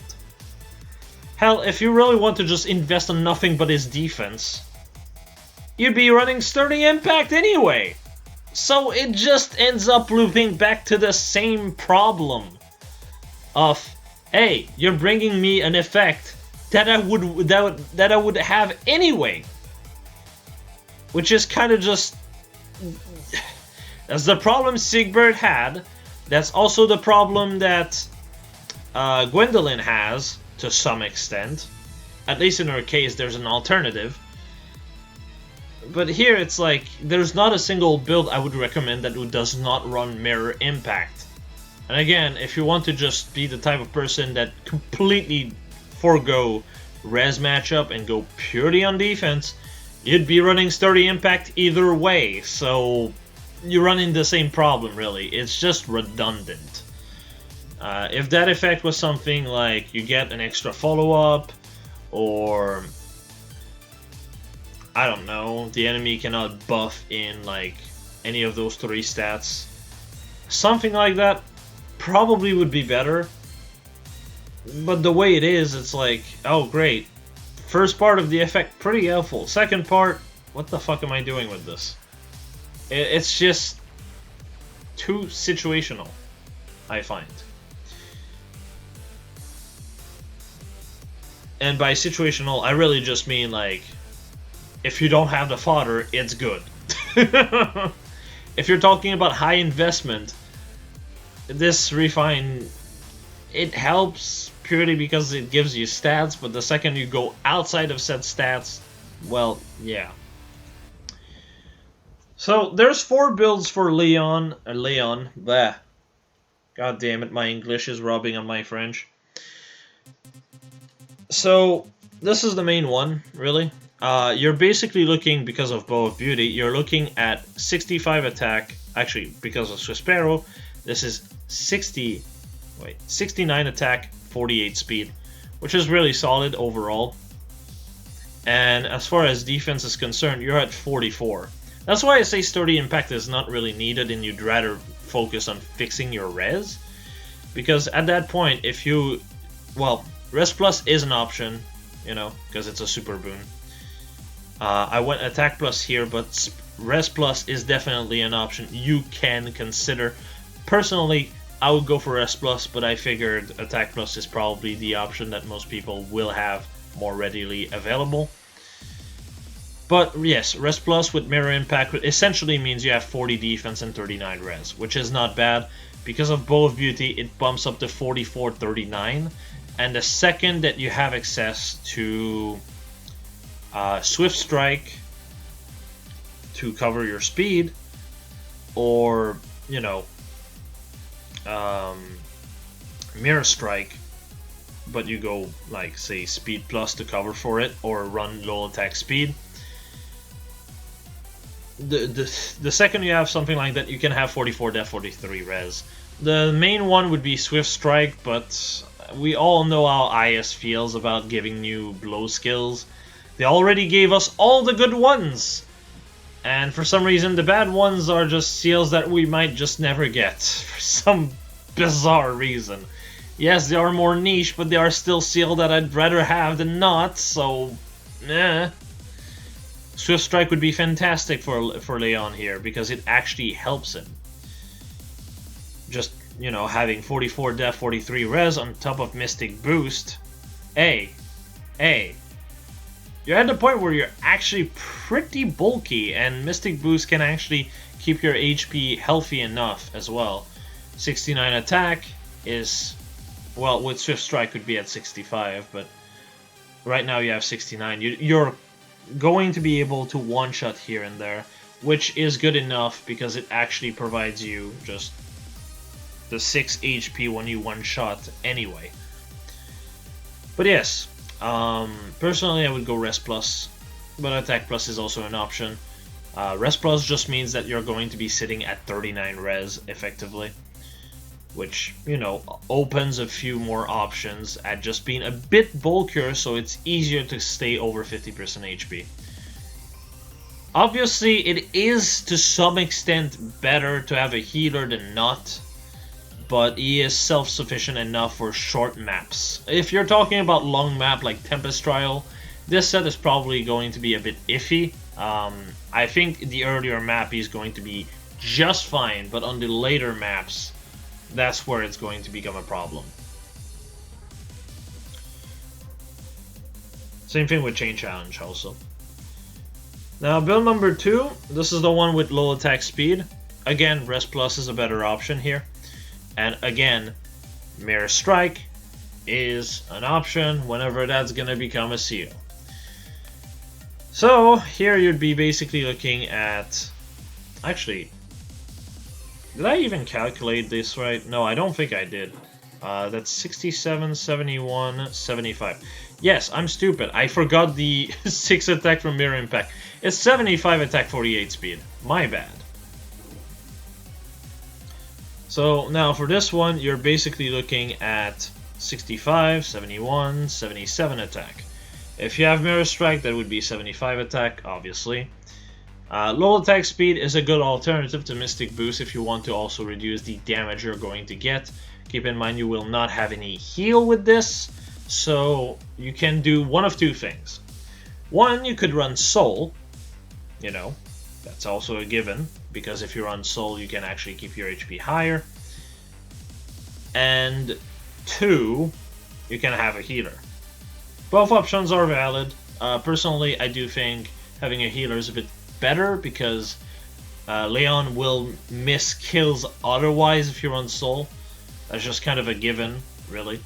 Hell, if you really want to just invest on nothing but his defense, you'd be running Sturdy Impact anyway! So it just ends up looping back to the same problem of, hey, you're bringing me an effect that I would have anyway, which is kind of just, that's the problem Seibert had. That's also the problem that Gwendolyn has to some extent. At least in her case, there's an alternative. But here it's like, there's not a single build I would recommend that does not run Mirror Impact. And again, if you want to just be the type of person that completely forego res matchup and go purely on defense, you'd be running Sturdy Impact either way. So you're running the same problem, really. It's just redundant. If that effect was something like you get an extra follow-up, or I don't know, the enemy cannot buff in like any of those 3 stats, something like that probably would be better. But the way it is, it's like, oh great, first part of the effect pretty helpful, second part, what the fuck am I doing with this? It's just too situational, I find. And by situational, I really just mean like, if you don't have the fodder, it's good. If you're talking about high investment, this refine, it helps purely because it gives you stats, but the second you go outside of said stats, well, yeah. So there's 4 builds for Leon. Bleh. God damn it, my English is rubbing on my French. So this is the main one, really. You're basically looking, because of Bow of Beauty, you're looking at 65 attack. Actually, because of Swispero, this is 69 attack, 48 speed, which is really solid overall. And as far as defense is concerned, you're at 44. That's why I say Sturdy Impact is not really needed, and you'd rather focus on fixing your res. Because at that point, if you, well, Res Plus is an option, you know, because it's a super boon. I went attack plus here, but res plus is definitely an option you can consider. Personally, I would go for res plus, but I figured attack plus is probably the option that most people will have more readily available. But yes, res plus with mirror impact essentially means you have 40 defense and 39 res, which is not bad. Because of Bow of Beauty, it bumps up to 44-39, and the second that you have access to Swift Strike to cover your speed, or, you know, Mirror Strike, but you go, like, say, Speed Plus to cover for it, or run low attack speed. The second you have something like that, you can have 44 def, 43 res. The main one would be Swift Strike, but we all know how IS feels about giving new blow skills. They already gave us all the good ones, and for some reason the bad ones are just seals that we might just never get, for some bizarre reason. Yes, they are more niche, but they are still seal that I'd rather have than not, so eh. Swift Strike would be fantastic for Leon here, because it actually helps him. Just, you know, having 44 def, 43 res on top of Mystic Boost. Hey, you're at the point where you're actually pretty bulky, and Mystic Boost can actually keep your HP healthy enough as well. 69 attack is, well, with Swift Strike could be at 65, but right now you have 69. You're going to be able to one-shot here and there, which is good enough because it actually provides you just the 6 HP when you one-shot anyway. But yes, personally I would go Res Plus, but Attack Plus is also an option. Res Plus just means that you're going to be sitting at 39 res effectively, which, you know, opens a few more options at just being a bit bulkier, so it's easier to stay over 50% HP. Obviously, it is to some extent better to have a healer than not, but he is self-sufficient enough for short maps. If you're talking about long map like Tempest Trial, this set is probably going to be a bit iffy. I think the earlier map is going to be just fine, but on the later maps, that's where it's going to become a problem. Same thing with Chain Challenge also. Now build number 2, this is the one with low attack speed. Again, Res Plus is a better option here. And again, Mirror Strike is an option whenever that's gonna become a seal. So here you'd be basically looking at, actually, did I even calculate this right? No, I don't think I did. That's 67, 71, 75. Yes, I'm stupid. I forgot the 6 attack from Mirror Impact. It's 75 attack, 48 speed. My bad. So now for this one, you're basically looking at 65, 71, 77 attack. If you have Mirror Strike, that would be 75 attack, obviously. Low attack speed is a good alternative to Mystic Boost if you want to also reduce the damage you're going to get. Keep in mind you will not have any heal with this, so you can do one of two things. One, you could run Soul, you know, that's also a given, because if you run Soul you can actually keep your HP higher. And 2, you can have a healer. Both options are valid. Personally, I do think having a healer is a bit better because Leon will miss kills otherwise if you run Soul. That's just kind of a given, really.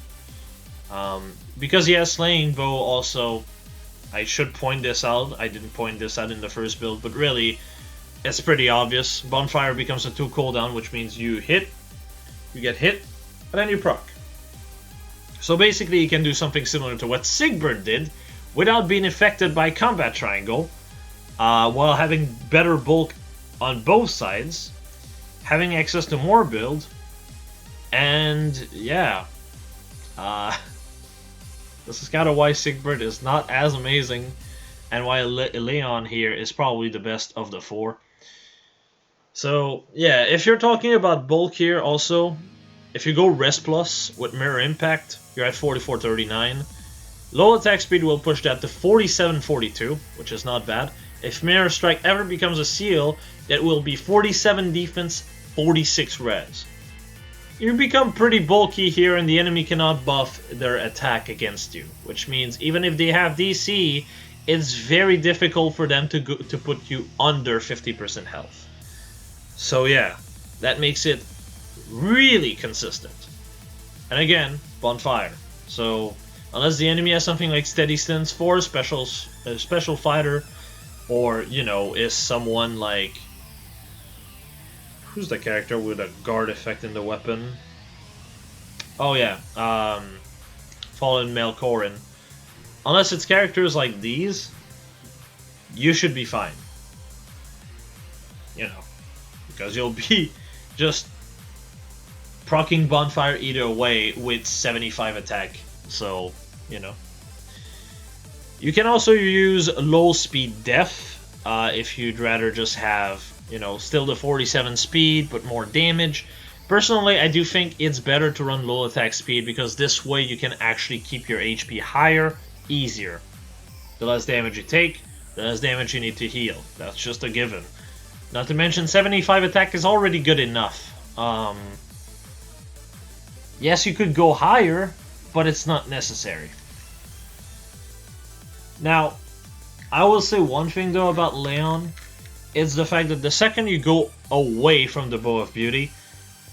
Because he has Slaying Bow also, I should point this out. I didn't point this out in the first build, but really, it's pretty obvious. Bonfire becomes a 2 cooldown, which means you hit, you get hit, and then you proc. So basically you can do something similar to what Seibert did without being affected by Combat Triangle, while having better bulk on both sides, having access to more build, and yeah, this is kind of why Seibert is not as amazing, and why Leon here is probably the best of the 4. So yeah, if you're talking about bulk here also, if you go Res Plus with Mirror Impact, you're at 44-39. Low attack speed will push that to 47-42, which is not bad. If Mirror Strike ever becomes a seal, it will be 47 defense, 46 res. You become pretty bulky here and the enemy cannot buff their attack against you, which means even if they have DC, it's very difficult for them to put you under 50% health. So yeah, that makes it really consistent. And again, Bonfire. So unless the enemy has something like Steady Stance 4, special fighter, or, you know, is someone like... Who's the character with a guard effect in the weapon? Oh yeah, Fallen Melkorin. Unless it's characters like these, you should be fine. You know, because you'll be just proccing Bonfire either way with 75 attack. So, you know. You can also use low speed def if you'd rather just have, you know, still the 47 speed but more damage. Personally, I do think it's better to run low attack speed because this way you can actually keep your HP higher, easier. The less damage you take, the less damage you need to heal. That's just a given. Not to mention 75 attack is already good enough. Yes, you could go higher, but it's not necessary. Now, I will say one thing though about Leon. It's the fact that the second you go away from the Bow of Beauty,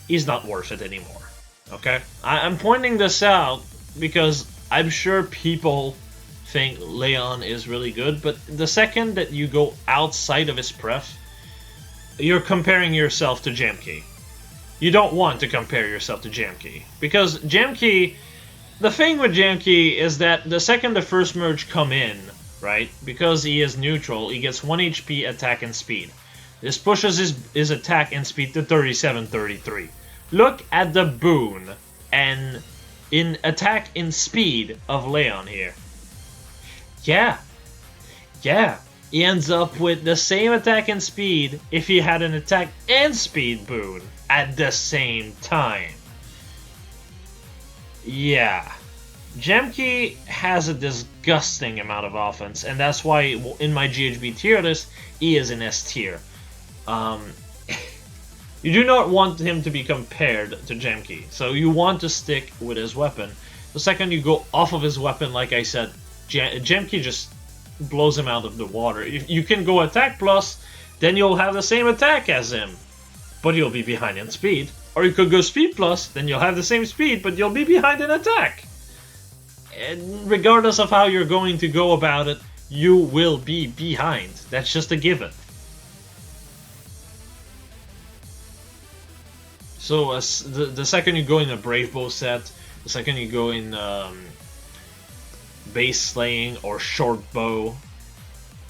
he's not worth it anymore. Okay? I'm pointing this out because I'm sure people think Leon is really good, but the second that you go outside of his pref, you're comparing yourself to Jamkey. You don't want to compare yourself to Jamkey, because Jamkey, the thing with Jamkey is that the second the first merge come in, right, because he is neutral, he gets 1 HP attack and speed. This pushes his attack and speed to 37-33. Look at the boon and in attack and speed of Leon here. Yeah, he ends up with the same attack and speed if he had an attack and speed boon at the same time. Yeah. Jamkey has a disgusting amount of offense, and that's why in my GHB tier list, he is in S tier. You do not want him to be compared to Jamkey, so you want to stick with his weapon. The second you go off of his weapon, like I said, Jamkey just blows him out of the water. If you can go attack plus, then you'll have the same attack as him, but you'll be behind in speed. Or you could go speed plus, then you'll have the same speed, but you'll be behind in attack. And regardless of how you're going to go about it, you will be behind. That's just a given. So the second you go in a Brave Bow set, the second you go in base slaying or short bow,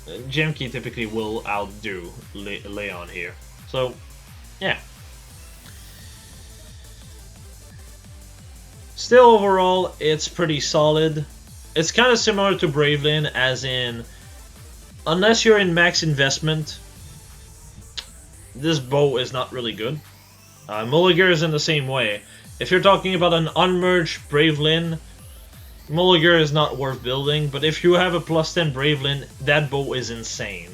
Jamkey typically will outdo Leon here. So, yeah. Still, overall, it's pretty solid. It's kind of similar to Bravelyn, as in, unless you're in max investment, this bow is not really good. Mulligar is in the same way. If you're talking about an unmerged Bravelyn, Mulligar is not worth building, but if you have a plus 10 Bravelyn, that bow is insane.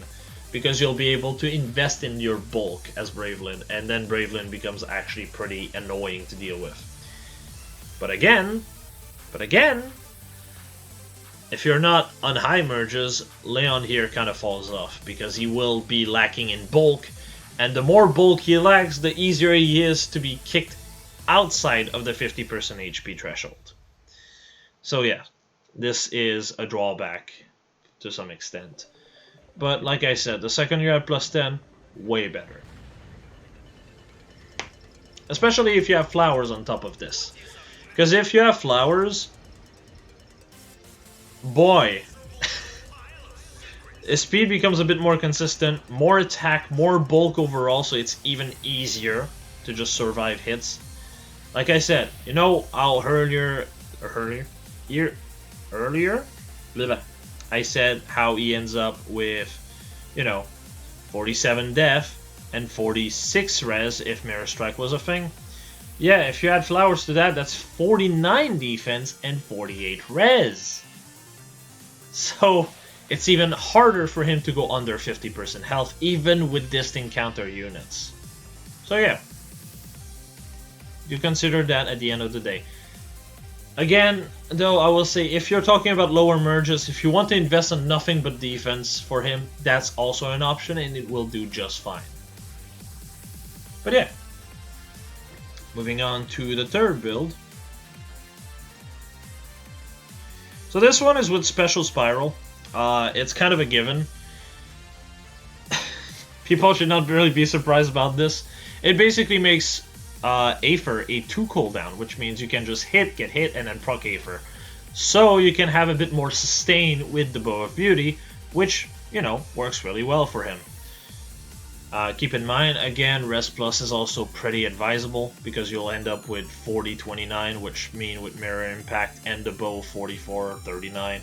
Because you'll be able to invest in your bulk as Bravelyn, and then Bravelyn becomes actually pretty annoying to deal with. But again, if you're not on high merges, Leon here kind of falls off, because he will be lacking in bulk, and the more bulk he lacks, the easier he is to be kicked outside of the 50% HP threshold. So yeah, this is a drawback to some extent. But like I said, the second you're at plus 10, way better. Especially if you have flowers on top of this. Because if you have flowers, boy, speed becomes a bit more consistent, more attack, more bulk overall, so it's even easier to just survive hits. Like I said, you know how earlier, I said how he ends up with, you know, 47 def and 46 res if Mirror Strike was a thing. Yeah, if you add flowers to that, that's 49 defense and 48 res. So it's even harder for him to go under 50% health, even with distinct counter units. So yeah, you consider that at the end of the day. Again, though, I will say, if you're talking about lower merges, if you want to invest in nothing but defense for him, that's also an option, and it will do just fine. But yeah, moving on to the third build. So this one is with Special Spiral. It's kind of a given. People should not really be surprised about this. It basically makes Aether a 2 cooldown, which means you can just get hit, and then proc Aether. So you can have a bit more sustain with the Bow of Beauty, which, you know, works really well for him. Keep in mind, again, Res Plus is also pretty advisable, because you'll end up with 40-29, which mean with Mirror Impact and the Bow 44-39.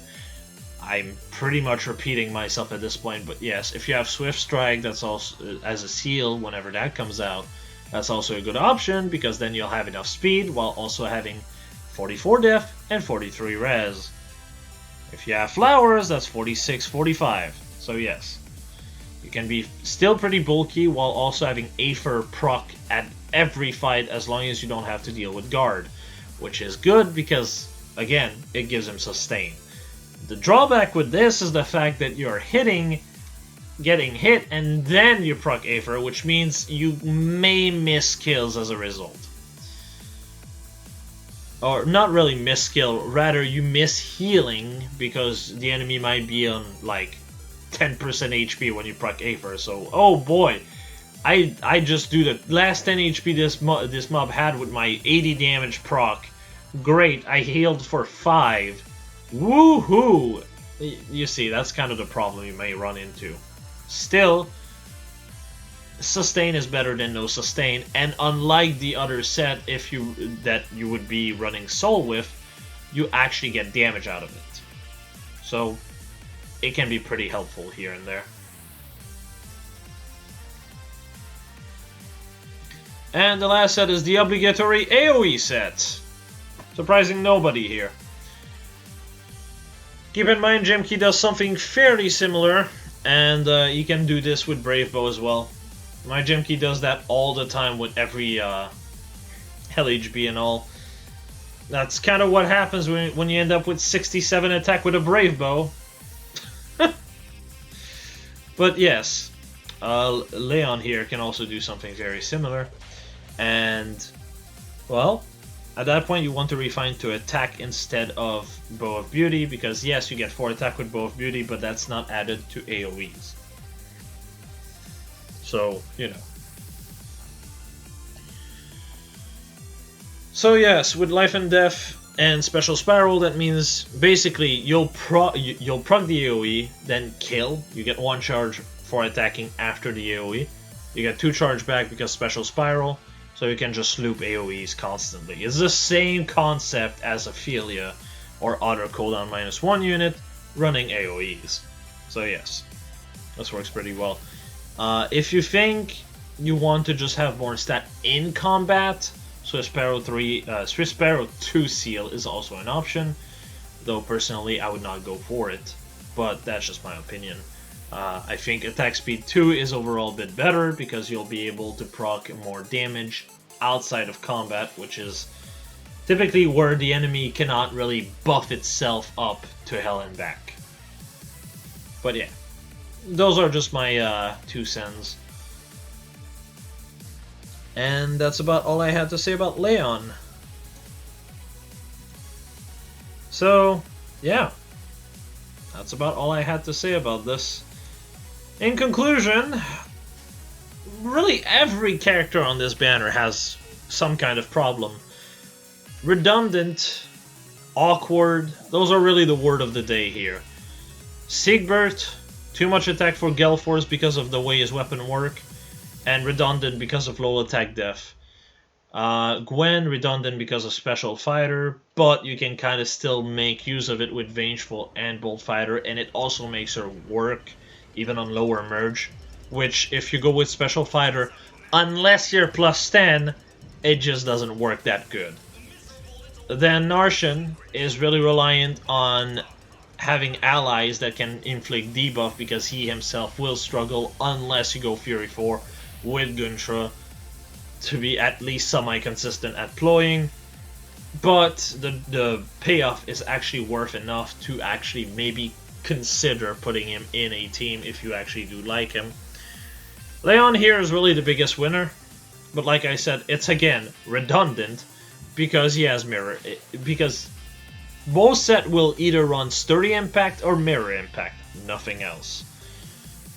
I'm pretty much repeating myself at this point, but yes, if you have Swift Strike, that's also as a seal whenever that comes out, that's also a good option, because then you'll have enough speed while also having 44 def and 43 res. If you have Flowers, that's 46-45, so yes. You can be still pretty bulky while also having Aether proc at every fight, as long as you don't have to deal with guard, which is good because, again, it gives him sustain. The drawback with this is the fact that you're getting hit, and then you proc Aether, which means you may miss kills as a result. Or not really miss kill, rather you miss healing, because the enemy might be on like 10% HP when you proc Aether. So, oh boy, I just do the last 10 HP this mob had with my 80 damage proc. Great, I healed for 5. Woohoo! You see, that's kind of the problem you may run into. Still, sustain is better than no sustain, and unlike the other set that you would be running Soul with, you actually get damage out of it. So it can be pretty helpful here and there. And the last set is the obligatory AoE set. Surprising nobody here. Keep in mind, Gemki does something fairly similar, and you can do this with Brave Bow as well. My Gemki does that all the time with every LHB and all. That's kind of what happens when you end up with 67 attack with a Brave Bow. But yes, Leon here can also do something very similar. And, well, at that point you want to refine to attack instead of Bow of Beauty, because yes, you get 4 attack with Bow of Beauty, but that's not added to AoEs. So, you know. So yes, with Life and Death and Special Spiral, that means basically you'll proc the AoE, then kill. You get 1 charge for attacking after the AoE. You get 2 charge back because Special Spiral, so you can just loop AoEs constantly. It's the same concept as Ophelia or other cooldown -1 unit running AoEs. So yes, this works pretty well. If you think you want to just have more stat in combat, Swift Sparrow 2 seal is also an option, though personally I would not go for it, but that's just my opinion. I think attack speed 2 is overall a bit better, because you'll be able to proc more damage outside of combat, which is typically where the enemy cannot really buff itself up to hell and back. But yeah, those are just my 2 cents. And that's about all I had to say about Leon. So, yeah. That's about all I had to say about this. In conclusion, really every character on this banner has some kind of problem. Redundant, awkward, those are really the word of the day here. Seibert, too much attack for Gelforce because of the way his weapon work, and redundant because of low attack def. Gwen, redundant because of Special Fighter, but you can kind of still make use of it with Vengeful and Bolt Fighter, and it also makes her work even on lower merge, which if you go with Special Fighter, unless you're plus 10, it just doesn't work that good. Then Narshan is really reliant on having allies that can inflict debuff, because he himself will struggle unless you go Fury 4 with Guntra to be at least semi-consistent at ploying. But the payoff is actually worth enough to actually maybe consider putting him in a team if you actually do like him. Leon here is really the biggest winner, but like I said, it's again redundant because he has mirror. Because both set will either run sturdy impact or mirror impact, nothing else.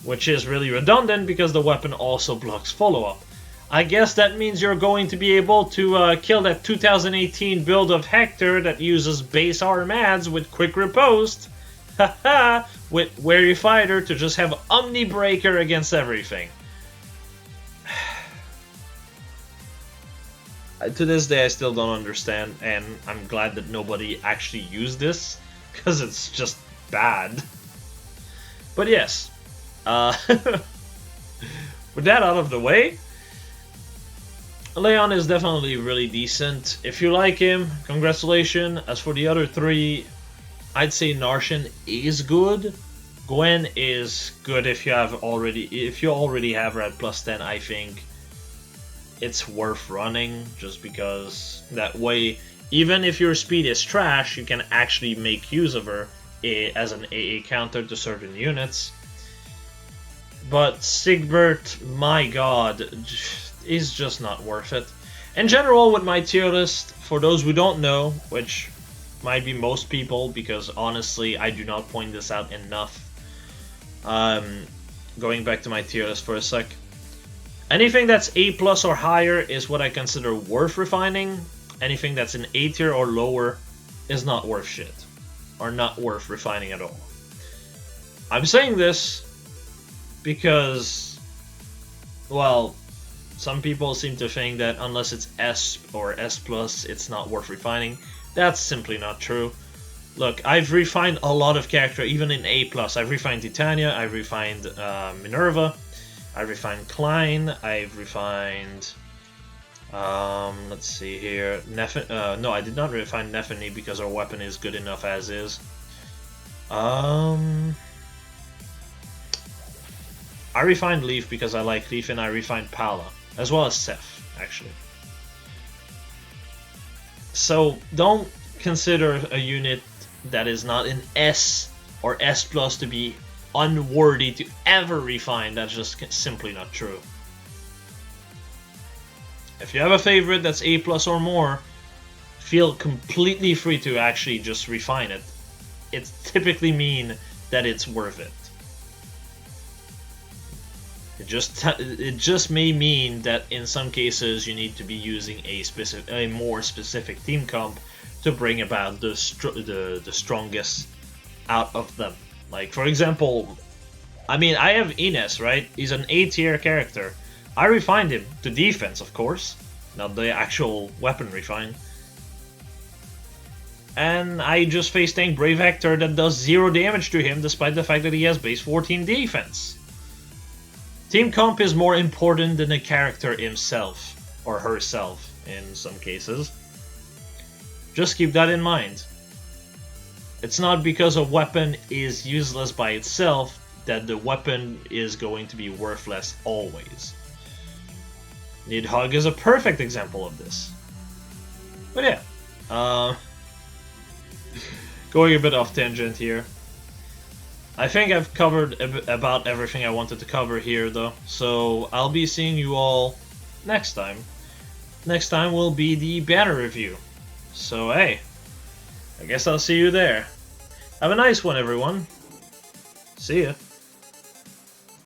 Which is really redundant because the weapon also blocks follow-up. I guess that means you're going to be able to kill that 2018 build of Hector that uses base armads with quick riposte, haha, with Wary Fighter to just have Omni Breaker against everything. To this day I still don't understand, and I'm glad that nobody actually used this, because it's just bad. But yes, with that out of the way, Leon is definitely really decent. If you like him, congratulations. As for the other three, I'd say Narshan is good. Gwen is good if you already have Red plus 10. I think it's worth running, just because that way, even if your speed is trash, you can actually make use of her as an AA counter to certain units. But Seibert, my god, is just not worth it. In general, with my tier list, for those who don't know, which might be most people, because honestly I do not point this out enough. Going back to my tier list for a sec. Anything that's A+ or higher is what I consider worth refining. Anything that's an A tier or lower is not worth shit, or not worth refining at all. I'm saying this because, well, some people seem to think that unless it's S or S+, it's not worth refining. That's simply not true. Look, I've refined a lot of character, even in A+. I've refined Titania, I've refined Minerva, I've refined Klein, I've refined... let's see here... no, I did not refine Nephany because our weapon is good enough as is. I refined Leaf because I like Leaf, and I refined Pala, as well as Seth, actually. So don't consider a unit that is not an S or S+ to be unworthy to ever refine. That's just simply not true. If you have a favorite that's A+ or more, feel completely free to actually just refine it. It typically means that it's worth it. It just may mean that in some cases you need to be using a more specific team comp to bring about the strongest out of them. Like, for example, I mean, I have Ines, right? He's an A tier character. I refined him to defense, of course, not the actual weapon refine. And I just face tank Brave Hector that does 0 damage to him despite the fact that he has base 14 defense. Team comp is more important than the character himself, or herself in some cases. Just keep that in mind. It's not because a weapon is useless by itself that the weapon is going to be worthless always. Nidhogg is a perfect example of this. But yeah, going a bit off tangent here. I think I've covered about everything I wanted to cover here, though, so I'll be seeing you all next time. Next time will be the banner review. So hey, I guess I'll see you there. Have a nice one, everyone. See ya.